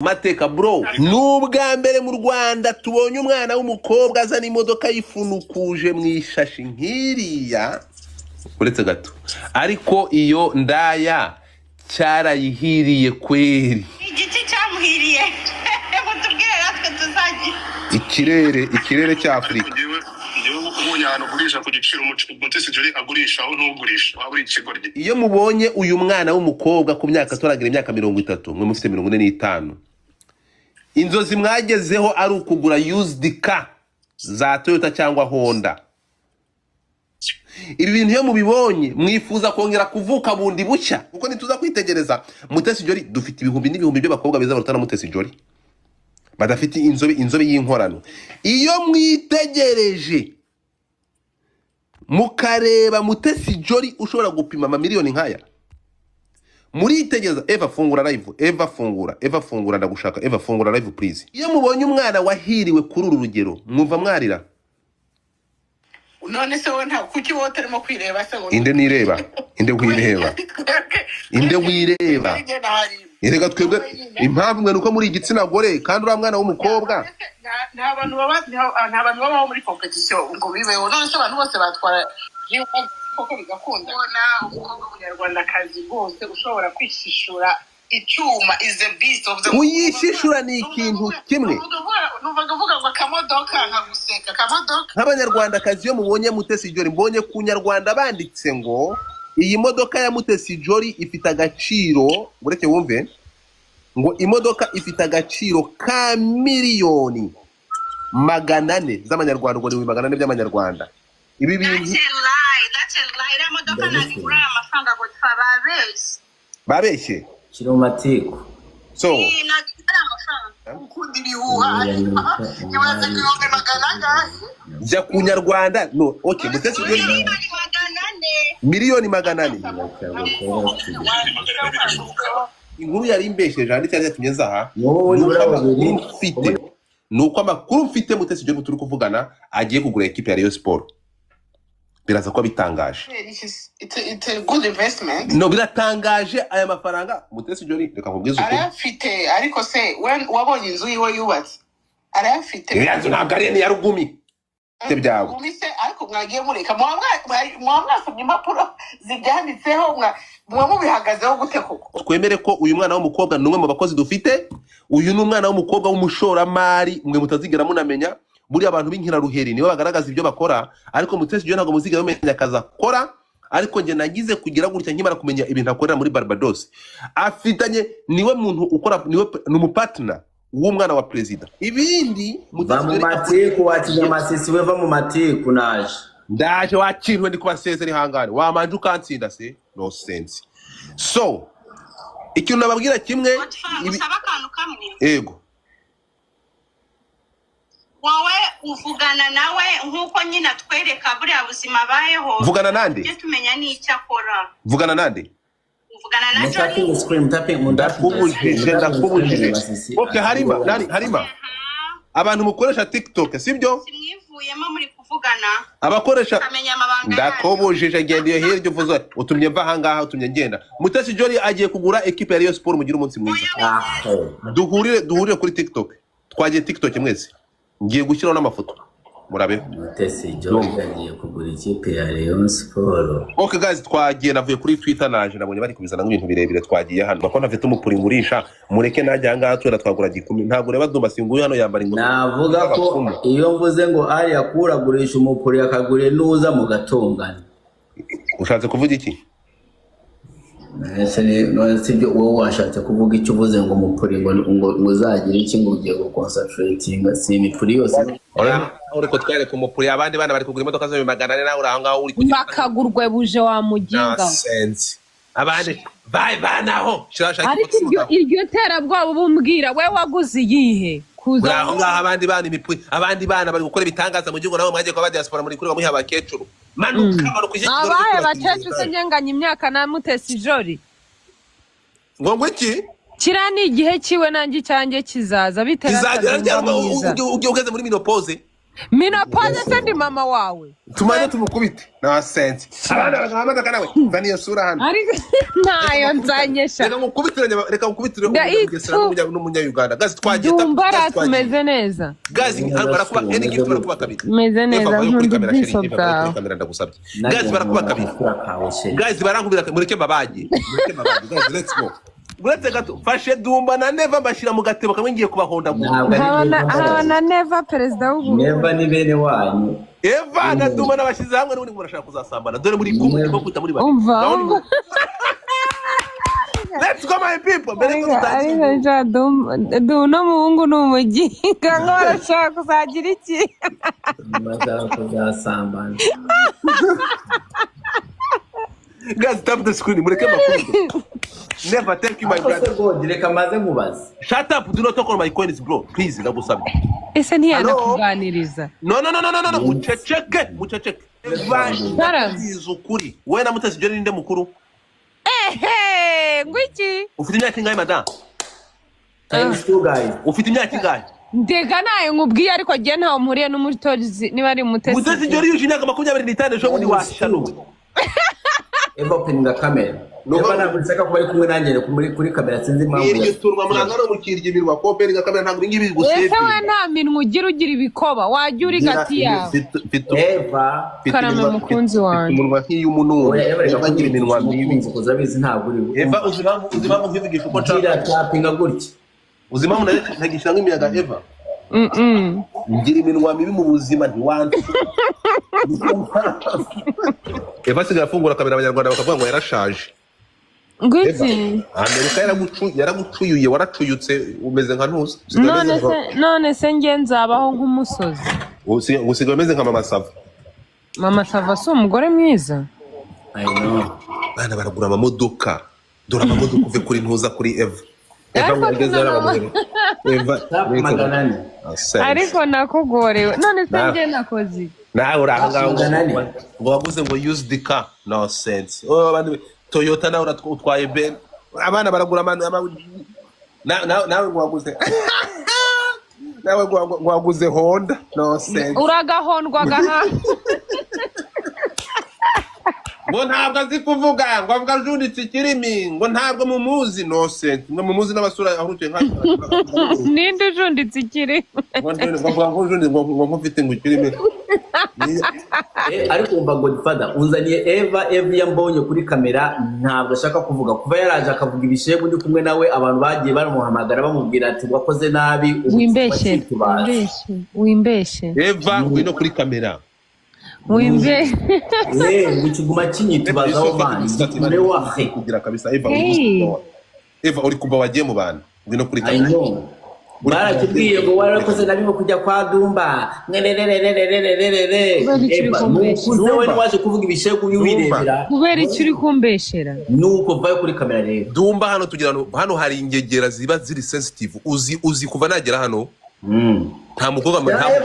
mateka bro nubwa mbere mu Rwanda tubonye umwana w'umukobwa azana imodoka yifunukuje mu ishashi nkiriya uretse gato ariko iyo ndaya cyarayihiriye kweri igiti cyamuhiriye mutubwire natwe tuzagira ikirere cya Afrika ubonye ahantu ugurisha ku giciro Mutesi Jolly agurisha aho ntugurisha waba uri ikigoryi. Iyo mubonye uyu mwana w'umukobwa ku myaka toragira imyaka 30 mwe mufite 45 inzozi mwagezeho ari ukugura used car za Toyota cyangwa Honda. Ibi bintu iyo mubibonye mwifuza kongera kuvuka bundi bucya kuko nituza kwitegereza Mutesi Jolly dufite ibihumbi n'ibihumbi by'abakobwa beza barutana Mutesi Jolly badafite inzobe y'inkorano. Iyo mwitegereje mukareba Mutesi Jolly ushobora gupima amamiliyoni nkaya muritegereza. Eva fungura ndagushaka. Eva fungura live please. Iyo mubonye umwana wahiriwe kuri uru rugero mwumva mwarira none se wona kuki wote arimo kwireba se ngo inde wireba Erega twebwe impamvu mwe nuko muri igitsina gore kandi uri mwana w'umukobwa nta bantu baba muri competition ngo bibeho none se abantu bose batwara koko bigakunda bona umukobwa w'umunyarwandakazi rwose ushobora kwishishura icyuma is the beast of the kuyishishura ni ikintu kimwe nuvuga ngo akamodoka nkaguseka akamodoka nk'abanyarwandakazi yo mubonye Mutesi Jolly mbonye ku Nyarwanda banditse ngo iyi modoka ya Mutesi Jolly ifite agaciro bureke wumve ngo imodoka ifite agaciro ka miliyoni 400 z'amanyarwanda ngo ni 400 by'amanyarwanda. Ibi bintu that's a lie modoka nagura amafaranga ngo twababesh babeshye kiro matiko so ukundi bihuha nibaze ko magana ja ku Nyarwanda no okay Mutesi Jolly miliyoni 400 inkuru yari imbesheje handitse yatumye zaha nuko amakuru mfite Mutesi Jolly turi kuvugana agiye kugura equipe ya Rayon Sport. Biraza ko bitangaje. It's a good investment. No biratangaje aya mafaranga Mutesi Jolly reka nkubwize uko. Arafite ariko se wabonye inzu yiwe yubatse. Arafite. Yanzu ntabwo ari ni yarugumi. Tebyago. Umise ariko mwagiye mureka mwamwasomye impapuro zibyanditseho mwamubihagazeho gute koko. Twemere ko uyu mwana w'umukobwa numwe mu bakozi dufite uyu ni umwana w'umukobwa w'umushoramari mwe mutazigera munamenya buri abantu b'inkira ruheri nibo bagaragaza ibyo bakora ariko Mutesi Jolly ntago muzigera bamenya akaza akora ariko nge nagize kugira gutya nkimara kumenya ibintu akorera muri Barbados afitanye niwe muntu ukora niwe n'umupartner w'umwana wa president. Ibindi Mutesi Jolly mateko watinya masisi weva mu mateko naje ndaje wakirwe ndi kubasezera ihangane wamanje ukantsinda se no sense. So ikintu nababwira kimwe usaba akantu kamwe ego wawe uvugana nawe nkuko nyina twereka buriya buzima bayeho vugana nande cyo tumenya n'icyo akora vugana nande uvugana na Jolly ndakubujije okay harima abantu mukoresha TikTok sibyo simwivuyemo muri kuvugana abakoresha ndakubujije gende iyo hiryo uvuze utumye mva hangaha utumye ngenda. Mutesi Jolly agiye kugura equipe ya Rayon Sport mugira umunsi mwiza duhurire kuri TikTok twagiye TikTok mwese ngiye gushyiraho n'amafoto murabeho. Mutesi Jolly agiye kugura ikipe ya Rayon Sport. Okay guys twagiye navuye kuri Twitter naje nabonye bari kubizana nk'ibintu birebire twagiye hano bakona afite umupuri ngurisha mureke najya hangaha twera twagura 10 ntago reba Dumba singuye hano yambara ingoma navuga ko iyo mvuze ngo ari yakuragurisha umupuri akagure nuza mu gatongana ushatse kuvuga iki sibyo wowe washatse kuvuga icyo uvuze ngo umupuri ngo uzagira iki ngo ugiye guconcentratinga si imipuri yose uriko twere ku mupuri abandi bana bari kugura imodoka zo 400 nawe uraho ngaho uri bakagurwe buje wa muginga abandi banaho ariko iryo terabwoba bumbwira we waguze iyihe kuza aho ngaho abandi bana imipuri abandi bana bari gukora ibitangaza mu gihugu nawe mwagiye kwa diaspora muri kuri bamuha abakecuru manuka abaye bacece usenganye imyaka na Mutesi Jolly ngo iki kira ni igihe kiwe nanjye cyanjye kizaza bitera ugeze muri menopause Menopause se ndi mama wawe. Tumaze tumukubite na sense. Abana bagamaza kanawe. Vani yasura hano. Ariko ntayo nzanyesha. Reka ngukubitire n'umunya Uganda. Gazi twagiye Dumbara tumeze neza. Gazi barakuba enigi barakuba kabiri. Meze neza ntundi biso bwawe. Kamera ndagusabye. Gazi barakuba kabiri. Gazi barankubira mureke babaje. Gazi let's go. Uretse gato fashe Dumba na Neva bashira mu gatebo kamwe ngiye kubahonda gusa. Habana Neva perezida w'ubu. Neva ni bene wanyu. Eva na Dumba nabashize hamwe n'ubundi murashaka kuzasambana. Dore muri kumwe ko kuta muri bari. Umva. Let's go my people. Ariko ja Dumba muhungu n'umuginga ngo arashaka kuzagira iki? Maza kuzasambana. Guys, tap the screen. Mureke makuru. Never thank you my brother. Reka maze nkubaze. Shut up, do not talk on my coins bro. Please, ndagusabye. Ese ntiyana kuganiriza. No. Muceceke. Ukuri. Wewe na Mutesi Jolly ninde mukuru? Ngwiki. Ufite imyaka ingahe madam? Thanks to guys. Ufite imyaka ingahe? Ndega nayo nkubwiye ariko giye ntawo mpuriye n'umutozi niba ari Mutesi. Mutesi Jolly yuje imyaka 25 ejo bundi washanuwe. Eva opening the camera. Eva nabisaka kuba ari kumwe nanjye kuri kamera sinzi impamvu. Iryo turwa muranga no mukirya imirwa ko opening the camera ntabwo ngibi gusebe. Ese we nta minwa ugira ibikoba wajya uri gati yawe. Eva karame mukunzi wanjye. Umunwa nk'iy'umuntu. Eva ngira iminwa mibi kuzabizi ntabwo uri. Eva uzimamu nkivugisha uko nshaka tapinga gutya. Uzimamu nagisha nk'imiyaga Eva. Ngira iminwa mibi mu buzima ntiwanze. Eva sigara afungura kamera abanyarwanda bakavuga ngo yarashaje. Ngwiki. Amerika yaragucuyuye waracuyutse umeze nka ntuza. None se nge nzabaho nk'umusozi. Usigaye umeze nka Mama Sava. Mama Sava si umugore mwiza. I know. Bana baragura amamodoka. Dora amamodoka uve kuri ntuza kuri Eva. Eva mwageze yarabamuhere. Eva maganani. Ariko nakugorewe. None se nge nakoze. Nawe urahanga ngo waguze ngo use the car. No sense. Abandi Toyota na utwaye Ben. Abana baragura nawe ngo waguze. Nawe ngo waguze Honda. No sense. Uragahondwa gaha. Ngo ntabwo azi kuvuga ngo avuga junditse ikirimi ngo ntabwo mumuzi. No sense. Ngo mumuzi n'abasura ahuruke nka. Ninde junditse ikirimi? Ngo mfite ngo ikirimi. Ariko umva Godfather unzaniye Eva yambonye kuri kamera ntabwo ashaka kuvuga kuva yaraje akavuga ibishego ndi kumwe nawe abantu bagiye baramuhamagara bamubwira ati wakoze nabi wimbeshe Eva ngwino kuri kamera ikiguma kinyitubazaho bandi wahe kugira kabisa Eva uri kuba wagiye mu bantu ngwino kuri kamera baratubwiye ngo warakoze nabi kujya kwa Dumba nukuze we waje kuvuga ibishego wirebera kubera icyo uri kumbeshera nuko vayo kuri kamera rero Dumba hano tugira hano hari ingegera ziba ziri sensitive uzi kuva nagera hano nta mukobwa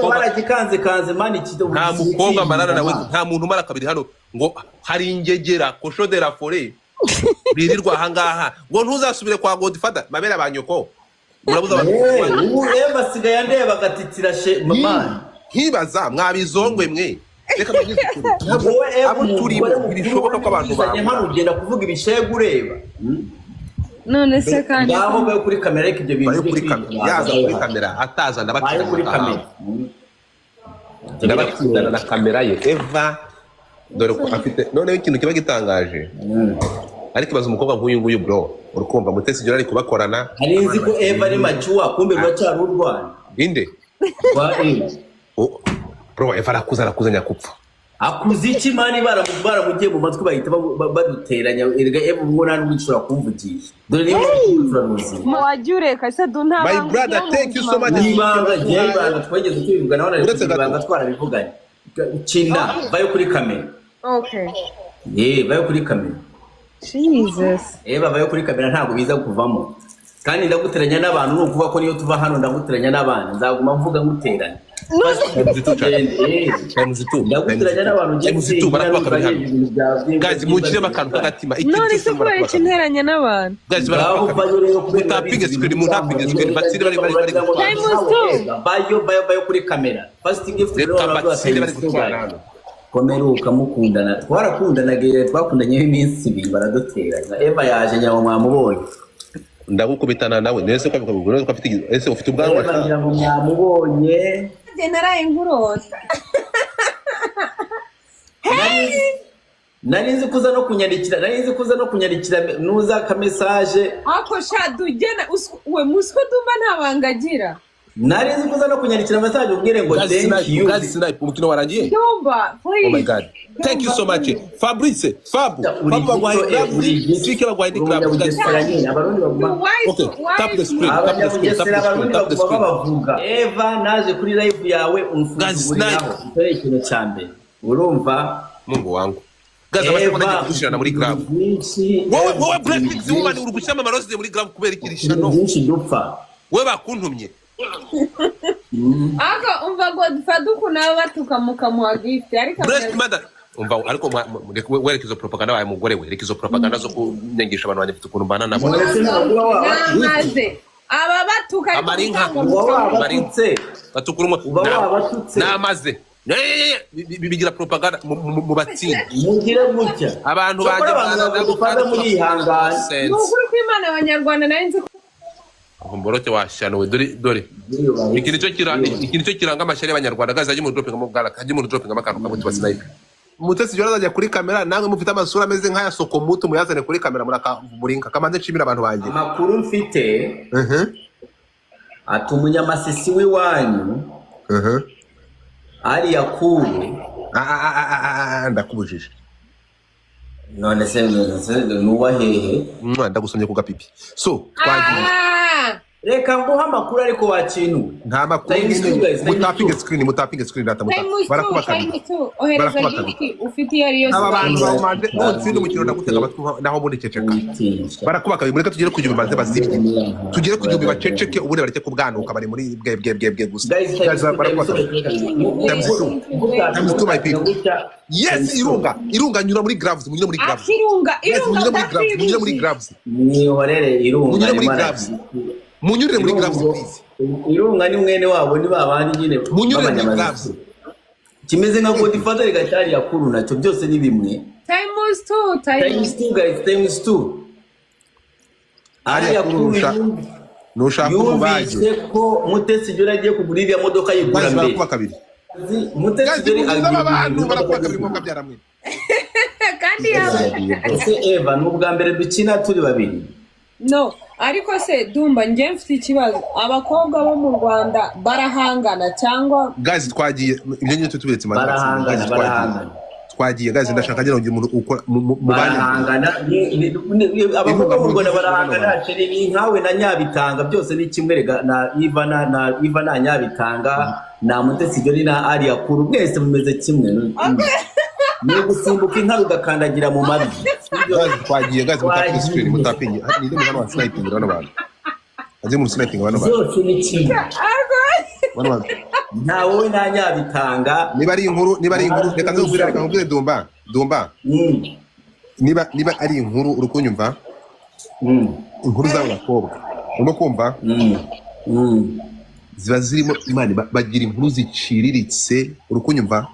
baragikanze mani kido nta mukobwa marana nawe nta muntu mara kabiri hano ngo hari ingegera kosho de la forêt birirwa ahangaha ngo ntuzasubire kwa Godfather mabera abanyoko murabuza abantu Eva sigaye andeba gatitira mama nkibaza mwabizongwe mwe reka bagize abo turimo ibishoboka ko abantu bawe hano ugenda kuvuga ibishego ureba none se kandi ngaho bayo kuri kamera reka ibyo bintu kuri kamera yaza kuri kamera ataza ndabatira kuri kamera ndabatira na kamera ye Eva dore ko afite none ikintu kiba gitangaje ariko ibaza umukobwa nk'uyu nguyu bro urukumva Mutesi Jolly ari kubakorana arinzi ko Eva ari machuwa kumbe rwacyari urwana inde bro Eva arakuza nyakupfa akuzi iki mani baramugiye mu matwi bahita baduteranya erega Eva ubwo nta n'ushobora kumvugisha dore niba turamuzi wajyure kase dunta my brother thank you so much ibanga twageze tubivuga naho ibanga twarabivuganye China bayo kuri kamera okay bayo kuri kamera Jesus Eva bayo kuri kamera ntabwo biza kuvamo kandi ndaguteranya n'abantu no kuvuga ko niyo tuva hano ndaguteranya n'abana nzaguma mvuga nguteranya ndagutiranya n'abantu MC2 barakubaka bihano guys mujire bakantu kagatima none se kubera ikinteranya n'abantu guys barakubaka mutapinge screen batsire bari bayo kuri kamera first gift rero bari gutwara komeruka mukundana twarakundanaga twakundanye iminsi 2 baraduteranya Eva yaje nyawo mwamubonye ndagukubitana nawe nese ko bikabugura ko afite ese ufite ubwanwa ngira ngo mwamubonye naraye ngurota narinzi kuza no kunyandikira nuza ka message ako shadugena we musiko dumba ntabangagira narinzi kuza no kunyandikira message ubwire ngo thank you guys snipe umukino warangiye dumba please oh my god thank you so much Fabrice Fabu bagwaye sike bagwaye ndi club guys abarundi baguma okay tap the screen bavuga Eva naje kuri live yawe umfunguriraho ikintu cyambere urumva mungu wangu guys abashaka kudushirana muri club wowe Blackpink woman uri gushyama amaroze muri club kubera ikirishano byinshi dupfa we bakuntumye aka umva Godfather kuna batuka mukamuha gift ariko umva ariko werekezo propaganda wawe mugore we rekezo propaganda zo kunyangisha abantu bafite ukuntu mbana nabo maze aba batuka amarinka batukura namaze bigira propaganda mu batsinda mugire mutya abantu banje gufata muri ihangane n'ukuri kw'Imana abanyarwanda narinze Mborote washano dore ikintu cyo kiranga amashyari y'abanyarwanda gaza mu dropping mu bwara kaje mu dropping amakano kamuti basnipe Mutesi Jona ajya kuri kamera namwe mufite amasura ameze nk'aya Sokomutu muyazane kuri kamera murakaburinka kamanze nshimira abantu banje amakuru mfite atumunyamasizi w'iwanyu ari yakuru ndakubujije none se nuwahehe ndagusomye ku gapipi so twagiye reka nguha amakuru ariko wakintu nta makuru mutapinge screen data barakubaka ufite iyo ariyo aba bantu bamande n'utsinda umukino ndagutega amatwi naho muri ceceka barakubaka mureka tugere ku gihumbi maze bazibye tugere ku gihumbi baceceke ubundi bareke kubwanuka bari muri bwe gusa barakubaka tamsu my people yes irunga nyura muri gloves munyura muri gloves munyura muri gloves ni horere irunga munyurire muri gloves please irunga ni mwene wabo ni babandi nyine munyurire muri gloves kimeze nka Godfather gacari yakuru nacyo byose ni bimwe times 2 guys times 2 ari yakuru nushaka kubaje ko Mutesi Jona agiye kugurira ya modoka yigura mbere Mutesi Jona abantu barakubaka kabiri mu kabyaramwe kandi ese Eva n'ubwa mbere dukina turi babiri no ariko se dumba nje mfite ikibazo abakobwa bo mu Rwanda barahangana cyangwa guys twagiye ibyo nyine tubiretse barahangana twagiye guys ndashaka ngira ngo umuntu ukora mu barahangana abakobwa mu Rwanda barahangana ni nkawe na Nyabitanga byose ni kimwe rega na Iva na Nyabitanga na Mutesi Jona na ari yakuru mwese mumeze kimwe ni gusimbuka inka ugakandagira mu mabi twagiye gazi mutapinge screen mutapinge ni nde mwana wa sniping bano bantu aje mu sniping bano bantu byose ni kimwe nta wowe nta Nyabitanga niba ari inkuru reka nkubwire Dumba niba ari inkuru urukunyumva inkuru z'abakobwa urimo kumva ziba zirimo imana bagira inkuru ziciriritse urukunyumva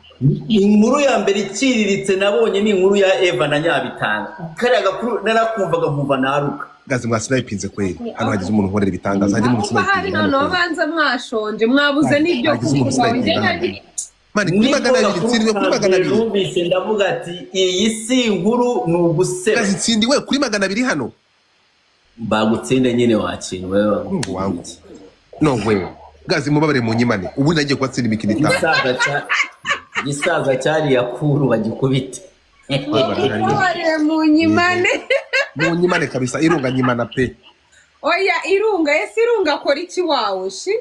inkuru ya mbere iciriritse nabonye ni inkuru ya Eva na Nyabitanga kariya gakuru narakumvaga nkumva naruka gazi mwasnipinze kweli hano hagize umuntu nkorera ibitangaza hagize umuntu snipinze hano banza mwashonje mwabuze n'ibyo kuvuga mani kuri magana abiri kuri magana abiri numvise ndavuga ati iyi si inkuru ni uguseba gazi tsindiwe kuri magana abiri hano bagutsinde nyine wakintu wewe wangu no wewe gazi mubabare mu nyimane ubu nagiye kwatsinda imikino itanu gisaza cyari yakuru bagikubite mu nyimane kabisa irunga nyimana pe oya irunga akora iki wawe shi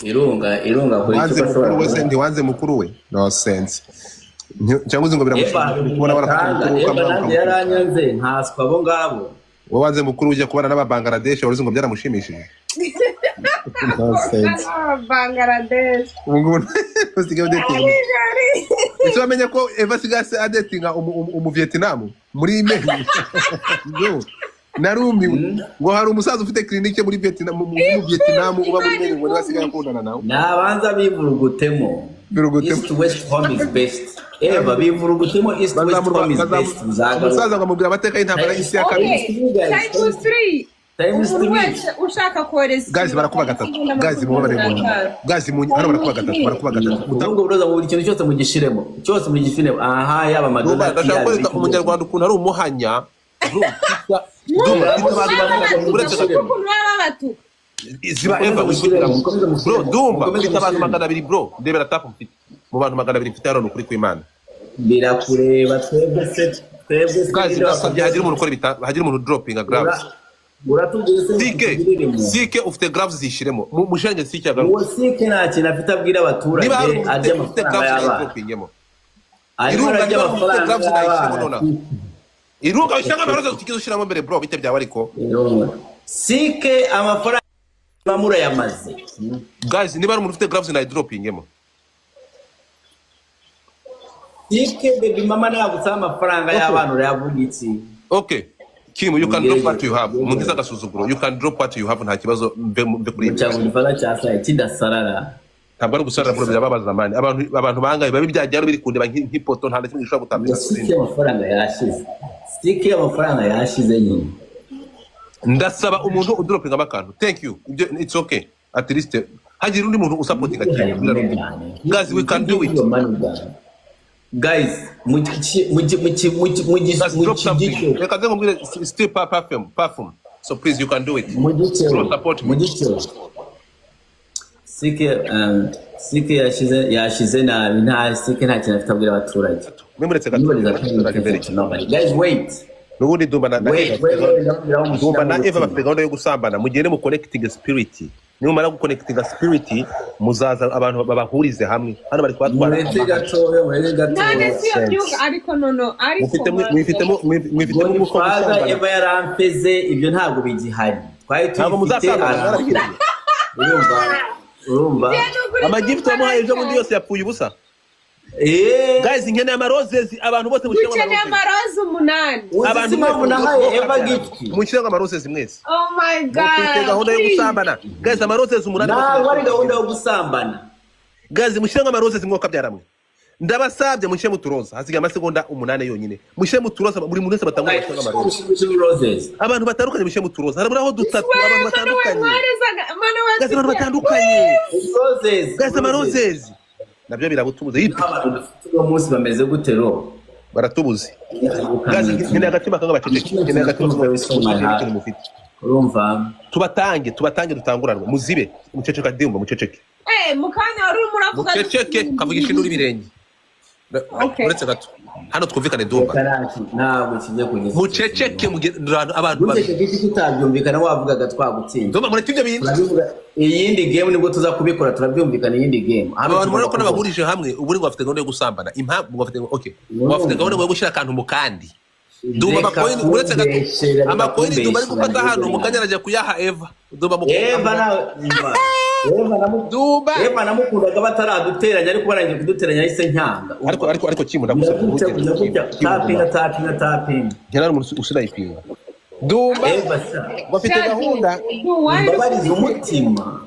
irunga akora iki mukuru we se ndiwanze mukuru we no sense cyangwa uzi ngo biramushimira kubona barakora yaranyanze ntaswa abo ngabo wowe wanze mukuru ujya kubana n'aba Bangladesh waruzi ngo byaramushimishije Nonsense. Bangladesh. Umuntu usigaye dating. Ese wamenye ko Eva sigase datinga umu Vietnam muri email. No. Narumiwe ngo hari umusaza ufite clinique muri Vietnam mu Vietnam uba muri email ngo basigaye akundana nawe. Nabanza bivurugutemo. East West home is best. Eva bivurugutemo East West home is best. Umusaza ngamubwira amateka y'intambara y'isi ya kabiri. Times 3. Times 3. Ushaka kohereza. Guys barakuba gatatu. Guys mu bari mu. Guys mu hano barakuba gatatu. Ubwo buroza mu kintu cyose mu gishiremo. Cyose mu gifine. Aha yaba madonna. Ndashaka kwereka umunyarwanda ukuntu ari umuhanya. Ziba Eva bro Dumba ufite abantu 200 bro ndebera tap mfite mu bantu 200 mfite hano kuri kw'Imana birakureba twebwe guys nasabye hagira umuntu ukora hagira umuntu dropping gloves Sike ufite gloves zishiremo mushenge Sike agaruka uwo Sike nta kintu afite abwira abaturage ajya amafaranga irunga ry'amafaranga nayishiremo nona irunga ishanga amaroza tukizoshiramo mbere bro bite byawe ariko Sike amafaranga bamura yamaze guys niba ari umuntu ufite gloves na droppingemo Sike baby mama nagutsa amafaranga y'abantu urayavuga iki okay Kim, you can drop what you have. Mungiza gasuzuguro. You can drop what you have nta kibazo mbe kuri. Cyangwa ndifana cyasa ikidasarara. Ntabwo ari gusarara bro byababaza zamani. Abantu bangaye babi byajyaro biri kundeba nk'ipoto nta kimwe gishobora gutambira. Sike amafaranga yashize. Sike amafaranga yashize nyine. Ndasaba umuntu udropinga amakantu. Thank you. It's okay. At least hagira undi muntu usupportinga cyane. Guys we can do it. Guys, still perfume. So please, you can do it. Support me. Sike yashize na nta Sike nta kintu afite abwira abaturage. Guys, wait. Nubundi Dumba na Eva bafite gahunda yo gusambana mugende mu connecting spirit. Niyo mara guconnectinga spirit muzaza abantu babahurize hamwe hano bari kwatwara muretse gato nane siyo byuga ariko nono ariko mwifitemo umufaza Eva yarampeze ibyo ntabwo bigihari twari tufite urumva amagift wamuhaye ejo bundi yose yapfuye ubusa guys nkene amaroses abantu bose mushaka amaroses 8 abantu bamunahaye Eva gift mushaka amaroses mwese oh my god gahunda yo gusambana guys amaroses 8 ntabwo ari gahunda yo gusambana guys mushaka amaroses mwoko byaramwe ndabasabye mushe muturoza hasiga amasegonda 8 yonyine mushe muturoza buri muntu wese batangwa gushaka amaroses abantu batandukanye mushe muturoza harabura aho dutatu abantu batandukanye guys amaroses nabyo birabutubuze yipi uwo munsi bameze gutero baratubuze gazi nkene agatima kanga baceceke nkene agatima kanga mufite urumva tubatange dutanguranwe muzibe muceceka Dumba muceceke mukanya wari muravuga muceceke kavugisha induri birenge uretse gato hano twumvikane Dumba ntabwo kijye kugeza muceceke abantu muceceke tutabyumvikana wavugaga twagutsinda Dumba muri tibyo bintu iyindi game nibwo tuza kubikora turabyumvikana iyindi game abantu muri ko nabahurije hamwe uburi ngo bafite gahunda yo gusambana impamvu bafite okay bafite gahunda yo gushira akantu mu kandi Dumba makoini uretse gato amakoini Dumba ari gufata hano mukanya arajya kuyaha Eva Dumba Eva namukundaga bataraduteranya ariko barangiye kuduteranya ahise nkanga ariko Kim ndagusaba tapinga general usirayipinga Dumba bafite gahunda babariza umutima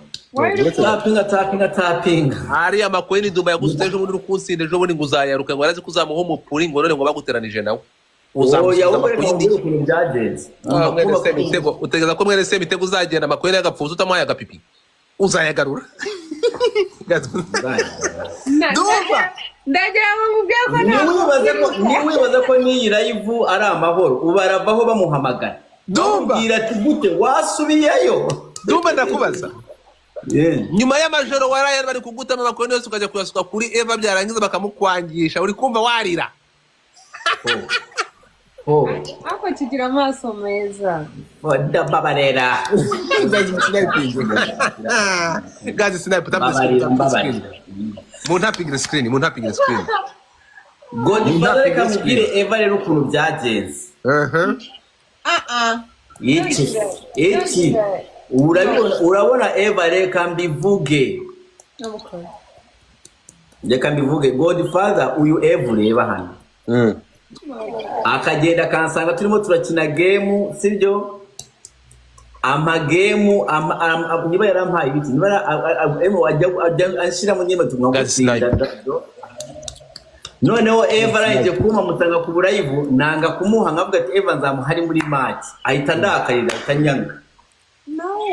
tapinga ari amakoini Dumba yaguze ejo bundi rukunsinde ejo bundi nguzayaruka ngo arazi kuzamuha umupuri ngo none ngo baguteranije nawe uzamuza amakoini utegeza ko mwere se mitego uzagenda amakoini y'agapfuzo utamuhaye agapipi uzayagarura Dumba ndagira ngo niwibaza ko niyi live ari amahoro ubaravaho bamuhamagara Dumba gira ati gute wasubiyeyo Dumba ndakubaza nyuma y'amajoro waraye bari kugutama amakoini yose ukajya kuyasuka kuri Eva byarangiza bakamukwangisha uri kumva warira ako kigira amaso meza ndababarera gazi snipe tapping screen Godfather kamubwire Eva rero ukuntu byagenze iki urabona Eva reka mbivuge Godfather uyu Eva ureba hano akagenda kansanga turimo turakina game sibyo amagemu niba yarampaye ibiti niba ashira mu nyema tumwagutsinda noneho Eva araje kuma mutanga ku burayivu nanga kumuha nkavuga ati Eva nzamuhari muri match ahita ndakarira atanyanga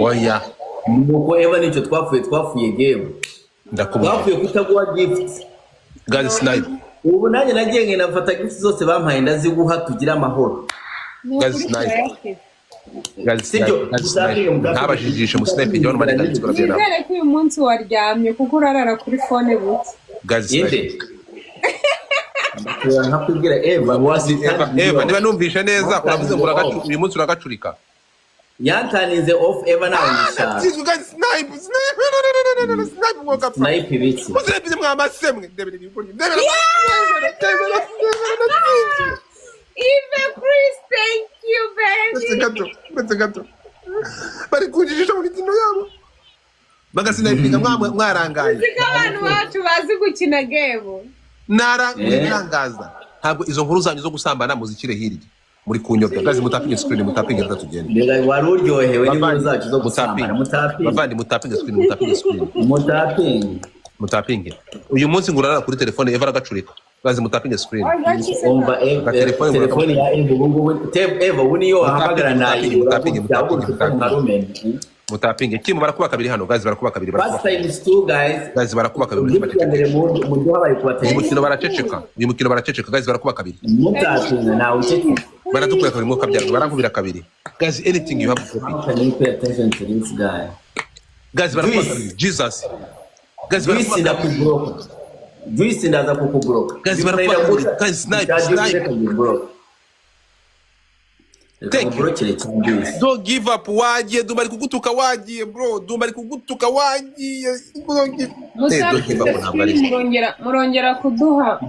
oya nuko Eva nicyo twafuye game twafuye kutaguha gift God snipe ubu nanjye nagiye ngena mfata gift zose bampaye ndaziguha tugira amahoro God snipe ntabajijishe mu snipe y'abantu bari kandi barabera nizere ko uyu munsi waryamye kuko urarara kuri phone buke God snipe nkakubwira Eva niba numvishe neza uravuze ngo uyu munsi uragacurika yantaninze off Eva nawe nishaka snipe ibiki muzirebye mwamasemwe ndebere ibikuri ndebere Eva Chris, thank you very much gato bari kujijisha muri tino yabo bagasinaipinga mwarangaye zika abantu bacu bazi gukina game narangaza ntabwo izo nkuru zanyu zo gusambana muzikire hirya muri kunyobya gazi mutapinge screen mutapinge tugende mbega wari uryohewe n'inkuru zacu zo gusambana mutapinge screen mutapinge uyu munsi ngurara kuri telefone Eva agacurika gazi mutapinge screen umva telefone ya Eva uniyo ahamagara nayo mutapinge kimu barakuba kabiri hano gazi barakuba kabiri first time is two guys gazi barakuba kabiri umukino baraceceka gazi barakuba kabiri mutapinge nawe uceceka baratukura kabiri mwuka byarwo barankubira kabiri guys anything you have to pay attention to this guy guys barakuba kabiri Jesus guys barakuba kabiri Juice ndaza kukubloka guys barakuba kabiri guys snipe don't give up wagiye dumari kugutuka wagiye bro dumari kugutuka wagiye murongera kuduha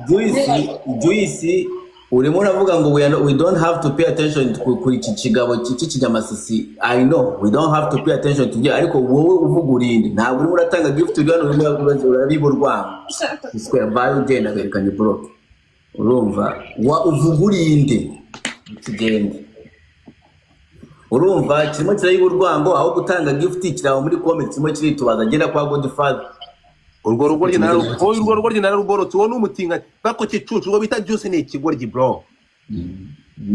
Juice urimo uravuga ngo we don't have to pay attention kuri iki kigabo cy'inyamasisi I know we don't have to pay attention to ariko wowe uvuga urinde ntabwo urimo uratanga gift urano urabiburwa iswe vayo ugenda berekanye bro urumva uvuga urinde kigende urumva kirimo kirayiburwango aho gutanga gift kiraho muri comment kirimo kiritubaza agenda kwa Godfather urwo rugoryi naruboro tubona umutinga bako kicucu ngo bita Juice ni ikigoryi bro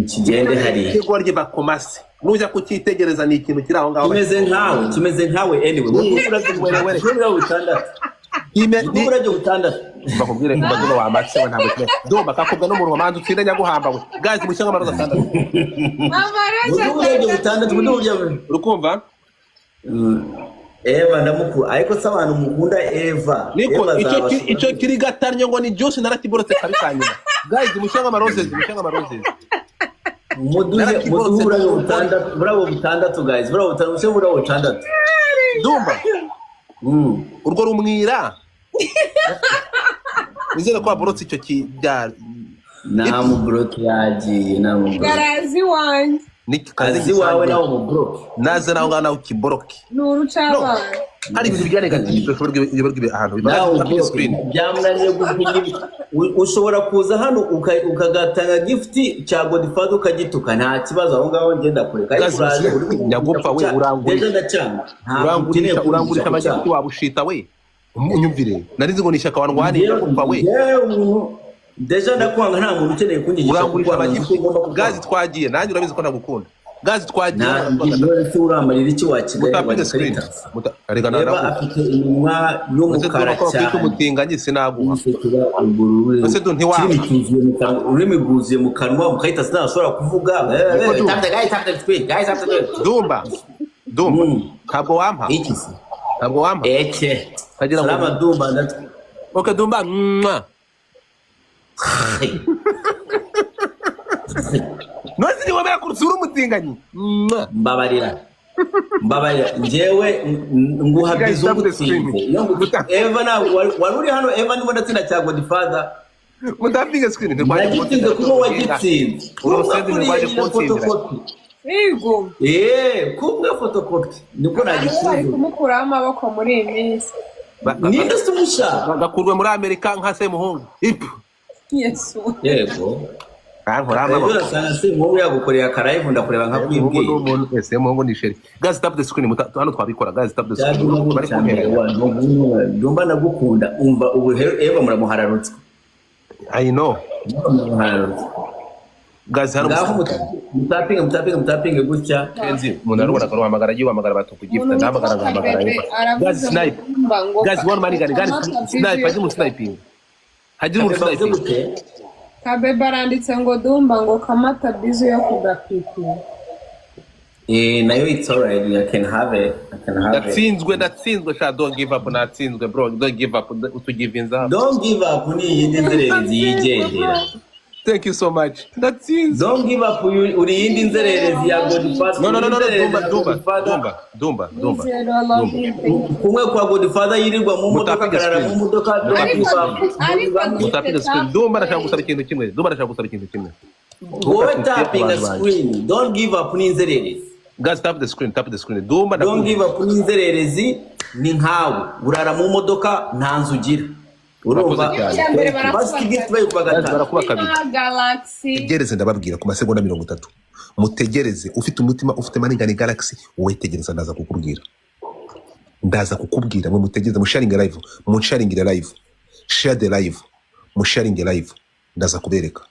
kigende hari ikigoryi bakomase nuja kukitegereza ni ikintu kiraho ngaho kimeze nkawe anyway urajye gutandatu bakubwire kubaduno wa matse we ntabwo kime ndumva kakubwa no mu rumanzu utsinda nyaguhamba we guys mushyanga amaroza atandatu urajye gutandatu urukumva Eva ndamukuru ariko se abantu mukunda Eva niko icyo kiri gatannyo ngo ni Juice narakiborotse kabikanyuma guys mushyanga amaroza bravo butandatu guys bravo butandatu ndumva urwo rumwira nizere ko waborotse icyo kijya namubroke yagiye garazi wanjye kazi wawe nawo mubroke naze naho ngana ukiboroke nurucaba hari ibintu byanegative biborwe ahantu bibara screen byamunaniye gupinya ushobora kuza hano ukagatanga gift cya Godfather ukagituka nta kibazo aho ngaho ngenda kureka nyagupfa we urangurisha amajyambere wabushita we unyumvire narizi ngo nishaka wanwani nyagupfa we deja ndakwanga nta muntu ukeneye kunyigisha urangurisha amajyambere gazi twagiye nanjye urabizi ko nagukunda gazi twagiye none uramarira iki wa Kigali arega nara afite inyuma y'umukara cyane umutinganye sinaguha ese do ntiwa urimi guziye mu kanwa mukahita sinashobora kuvuga guys dumba ntabwo wampa kagira ngo salama dumba ndatwe okay dumba Nozi wabera kurusura umutinganyi mbabarira njyewe nguhabyiza ubutsinze Eva nawe wari uri hano Eva ndimo ndatsinda cya Godfather mutapinga screen nagitsinze kuko wagitsinze urusende ntibaje kunsindira Yego. Kumwe photocopy niko Bari nagisubiza. kumukuraho amaboko muri iyi minsi. Ninde sumusha? bagakurwe muri Amerika nka Semuhungu ipu Yesu. Yego. kankora Rero amaboko sana se muwe yagukorera karayivu ndakureba nka kwibwiye. umuntu Semuhungu ni sheri guys tap the screen hano twabikora guys tap the screen bari kumpera Ndumva nagukunda umva ubu Eva muramuhararutse. I know guys hano mutapinga gutya. kenzi umuntu arubona ko ruhamagara yihamagara batukugifta ndamagara ngamagara guys snipe guys one money guys snipe haje mu sniping haje mu sniping Kabebe aranditse ngo Dumba ngo kamata bizu yo kugapipi. Nayo it's alright, I can have it. Natsinzwe sha don't give up natsinzwe bro don't give up to give in up. Don't give up ni yindi nzererezi yigendera. Thank you so much. Natsinzwe. Don't give up uri yindi nzererezi ya Godfather. Dumba. Kumwe kwa Godfather yirirwa mu modoka karara mu modoka don't give up. Mutapinga screen. Dumba ndashaka gusaba ikintu kimwe. Go tapping a screen. Don't give up ni nzererezi. Guys tap the screen. Dumba don't give up ni nzererezi ni nkawe urara mu modoka nta nzugira. Urumva barakuba kabiri. Tegereze ndababwira ku masegonda 30. Mutegereze ufite umutima ufite maningani Galaxy wetegereza ndaza kukubwira mwe mutegereze mu sharing live share the live mu sharing live ndaza kubereka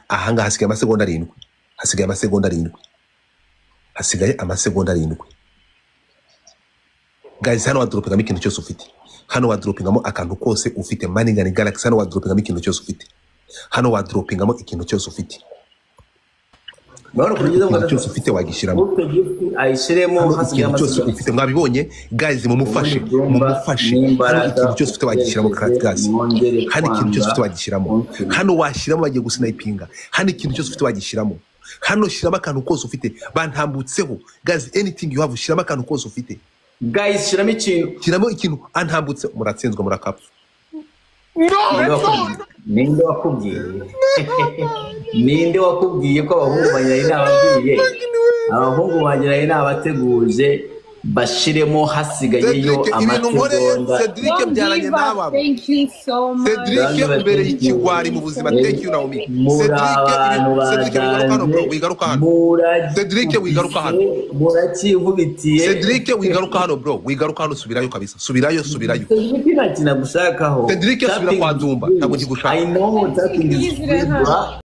ahanga hasigaye amasegonda 7 guys hano wadropingamo ikintu cyose ufite hano wadropingamo akantu kose ufite maningani Galaxy hano wadropingamo ikintu cyose ufite hano wadropingamo ikintu cyose ufite cyose ufite wagishiramo ayishiremo hasigaye amasegonda ufite mwabibonye guys mumufashe ikintu cyose ufite wagishiramo guys hano ikintu cyose ufite wagishiramo hano washyiramo bagiye gusnipinga hano ikintu cyose ufite wagishiramo hano shiramo akantu kose ufite bantambutseho guys anything you have shiramo akantu kose ufite guys shiramo ikintu antambutse muratsinzwe murakapfa ninde wakubwiye ko abahungu banyiraye n'abateguje bashiremo hasigayeyo amasegonda. Cedric byaranye n'aba Cedric mbere y'ikigwari mu buzima thank you Naomi wigaruka hano murakivubitiye Cedric wigaruka hano bro wigaruka hano subirayo kabisa subirayo Cedric nta kinagushakaho Cedric subira kwa Dumba ntabwo kigushaka I know that is